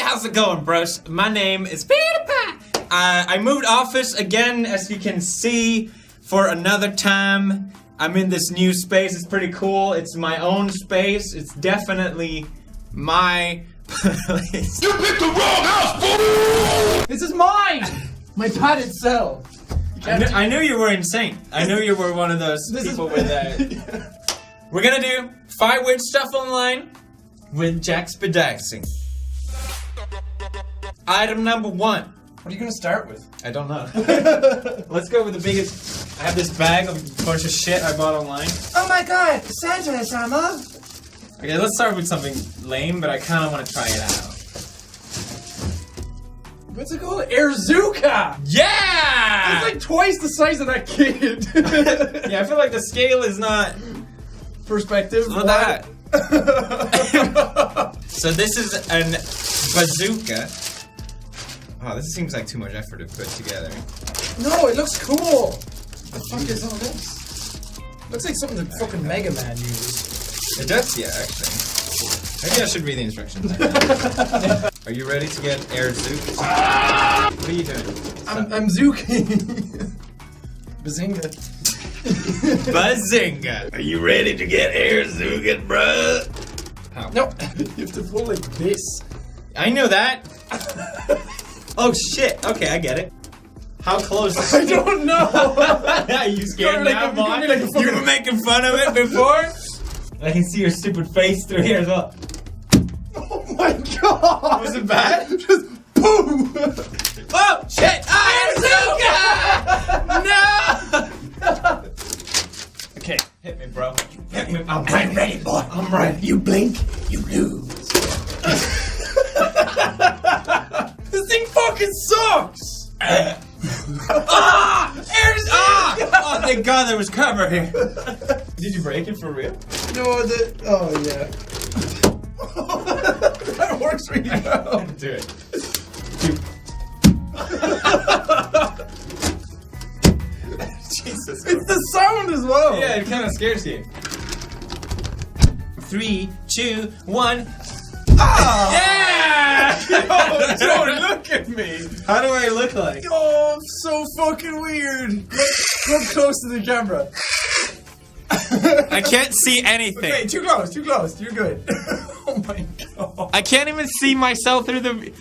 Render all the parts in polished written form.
how's it going, bros? My name is PewDiePie. I moved office again, as you can see, for another time. I'm in this new space. It's pretty cool. It's my own space. It's definitely my place. You picked the wrong house, fool! This is mine! My padded cell. I knew you were insane. I knew you were one of those people with that. We're gonna do 5 weird stuff online with Jack Spadaxi. Item number 1. What are you gonna start with? I don't know. Let's go with the biggest. I have this bag of a bunch of shit I bought online. Oh my god, Santa Sama! Okay, let's start with something lame, but I kind of want to try it out. What's it called? Airzuka! Yeah! It's like twice the size of that kid. Yeah, I feel like the scale is not Perspective. not that. So this is an bazooka. Oh, this seems like too much effort to put together. No, it looks cool. The fuck is all this? Looks like something that fucking Mega Man uses. It does, yeah, actually. Maybe I should read the instructions. Are you ready to get air zooked? What are you doing? I'm zooking. Bazinga. Bazinga! Are you ready to get air zooked, bruh? How? No, you have to pull like this. I know that. Oh shit! Okay, I get it. How close? I don't know. Are you scared Like now, a- Vaughn? like a fucking- You were making fun of it before. I can see your stupid face through here as well. Oh my god! Was it bad? Just boom! Oh shit! No! Okay, hit me, bro. Hit me. I'm ready, boy. I'm ready. You blink, you lose. This thing fucking sucks! Ah! Oh, thank God there was cover here. Did you break it for real? No, oh yeah. That works really well. Do it. Jesus. It's the sound as well. Yeah, it kind of scares you. 3, 2, 1. Ah! Yeah! Don't look at me. How do I look like? Oh, I'm so fucking weird. Come close to the camera. I can't see anything. Okay, too close, too close. You're good. Oh my god. I can't even see myself through the.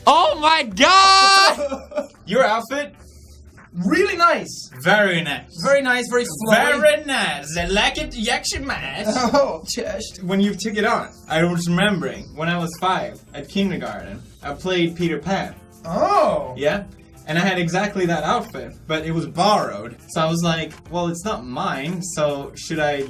Oh my God! Your outfit? Really nice. Very nice. Very nice, very flowy. Very nice. I like it. You actually match. Oh, chest. When you took it on, I was remembering when I was 5 at kindergarten, I played Peter Pan. Oh. Yeah? And I had exactly that outfit, but it was borrowed. So I was like, well, it's not mine, so should I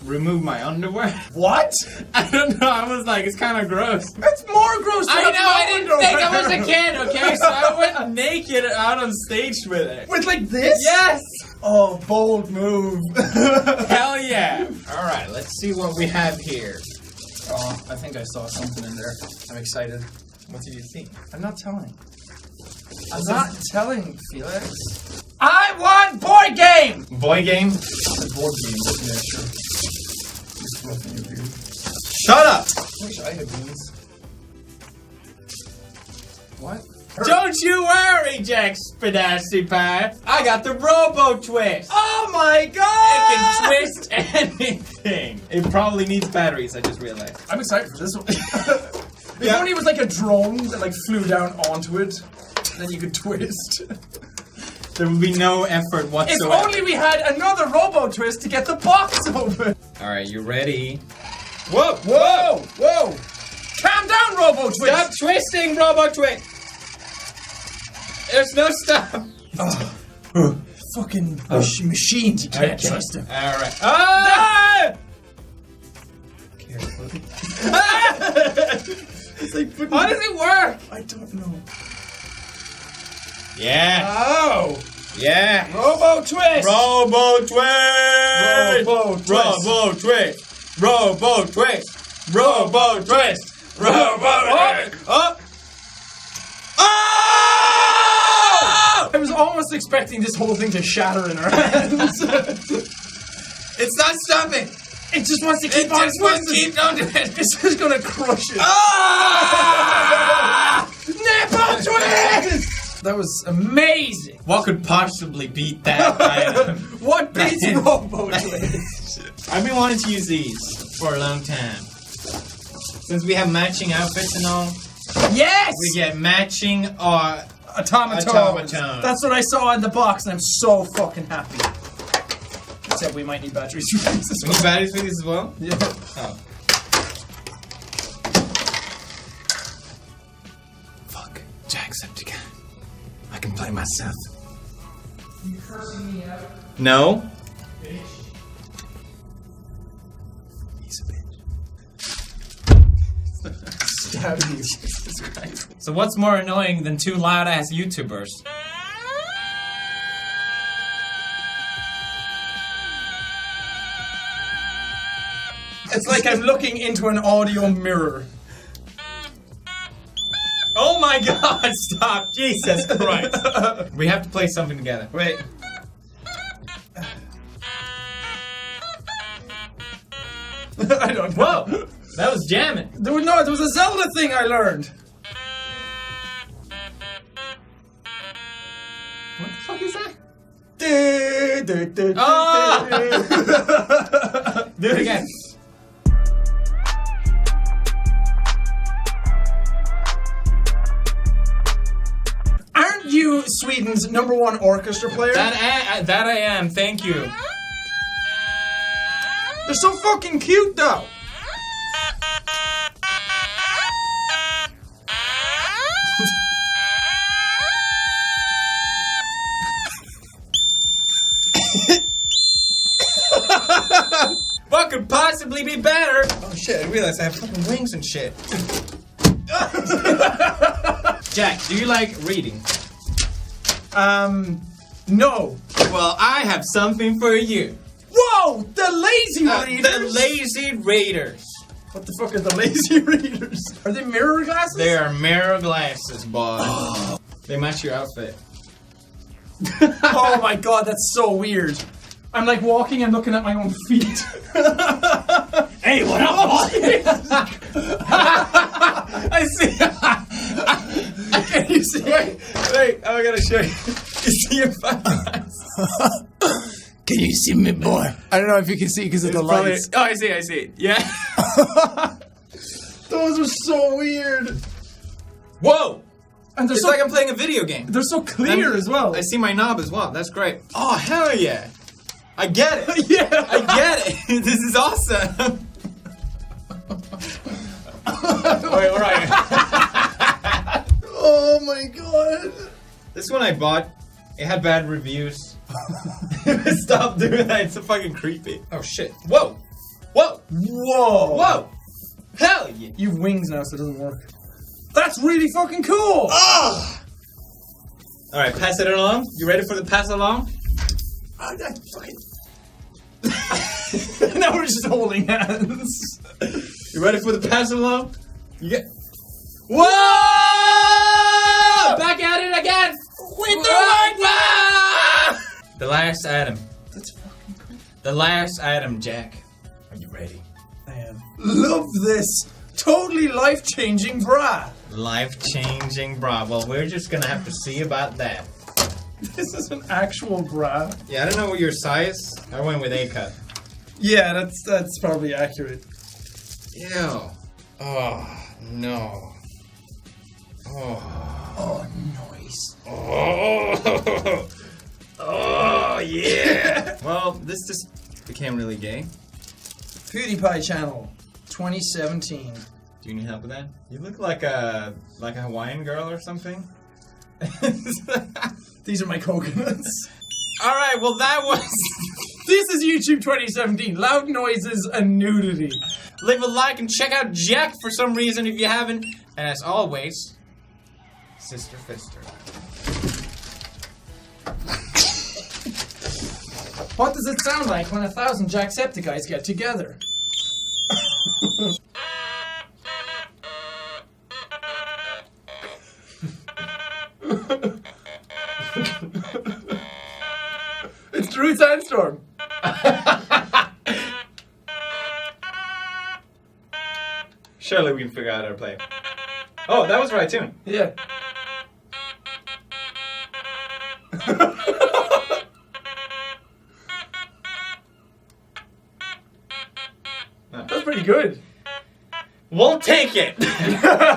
remove my underwear? What? I don't know. I was like, it's kind of gross. That's more gross than I know, I a didn't think I was a kid, okay? So I went naked out on stage with it. With like this? Yes! Oh, bold move. Hell yeah! Alright, let's see what we have here. Oh, I think I saw something in there. I'm excited. What did you see? I'm not telling. I'm not telling, Felix. I want board game! Boy game? Board game. Yeah, sure. Just fluffing your beard. Shut up! I wish I had beans. What? Don't you worry, Jack Spadassy Pie. I got the Robo Twist. Oh my god! It can twist anything. It probably needs batteries, I just realized. I'm excited for this one. If only it was like a drone that like flew down onto it, then you could twist. There would be no effort If whatsoever. only we had another Robo Twist to get the box open. Alright, you ready? Whoa! Whoa! Whoa! Calm down, Robo Twist! Stop twisting, Robo Twist! There's no stop. Fucking machines, you can't trust them. Alright. Ah! It's like putting How does it work? I don't know. Yeah. Oh! Yeah. Robo Twist! Robo Twist! Robo Twist! Robo Twist! Robo Twist! Robo Twist! Robo Twist! Up! Oh! I was almost expecting this whole thing to shatter in our hands. It's not stopping! It just wants to keep It on just wants to twisting. keep on doing it! It's just gonna crush it. Ah! That was amazing. What could possibly beat that item? What beats That- Robo Twist? I've been wanting to use these for a long time. Since we have matching outfits and all, Yes! we get matching Automatons. Automatons. That's what I saw in the box, and I'm so fucking happy. Except we might need batteries for this as we need well. batteries for these as well? Yeah. Oh. Fuck. Jacksepticeye. I can play myself. You cursing me out? No. Bitch. He's a bitch. Stab you. Jesus Christ. So what's more annoying than two loud-ass YouTubers? It's like I'm looking into an audio mirror. Oh my god, stop! Jesus Christ. We have to play something together. Wait. I don't know. Whoa! That was jamming. There was a Zelda thing I learned. What the fuck is that? Oh! Do it again. Aren't you Sweden's #1 orchestra player? That I am, thank you. They're so fucking cute though. What could possibly be better? Oh shit, I realized I have fucking wings and shit. Jack, do you like reading? No. Well, I have something for you. Whoa! The lazy readers! The Lazy Raiders. What the fuck are the lazy readers? Are they mirror glasses? They are mirror glasses, boy. They match your outfit. Oh my god, that's so weird. I'm like walking and looking at my own feet. Hey, what up, boy? I see. Can you see? Wait, I gotta show you. You see your fucking eyes? Can you see me, boy? I don't know if you can see because of the Probably- lights. Oh, I see. Yeah. Those are so weird. Whoa! And they're It's so like I'm playing a video game. they're so clear as well. I see my knob as well. That's great. Oh, hell yeah. I get it. Yeah. I get it. This is awesome. Wait, alright. Oh my god. This one I bought. It had bad reviews. Stop doing that. It's so fucking creepy. Oh shit. Whoa. Whoa. Whoa. Whoa. Hell yeah. You have wings now, so it doesn't work. That's really fucking cool. Alright, pass it along. You ready for the pass along? I fucking. Now we're just holding hands. You ready for the pass along? You get. Whoa! Back at it again! With The last item. That's fucking cool. The last item, Jack. Are you ready? I am. Love this. Totally life-changing bra. Life-changing bra. Well, we're just gonna have to see about that. This is an actual bra. Yeah, I don't know what your size. I went with A cut. Yeah, that's probably accurate. Ew. Oh, no. Oh. Oh, noise. Oh. Oh, yeah. Well, this just became really gay. PewDiePie channel, 2017. Do you need help with that? You look like a Hawaiian girl or something. These are my coconuts. All right, well that was. This is YouTube 2017. Loud noises and nudity. Leave a like and check out Jack for some reason if you haven't. And as always, Sister Fister. What does it sound like when 1,000 Jacksepticeye's get together? It's Drew Sandstorm. Surely we can figure out how to play. Oh, that was the right tune. Yeah. That's pretty good. We'll take it.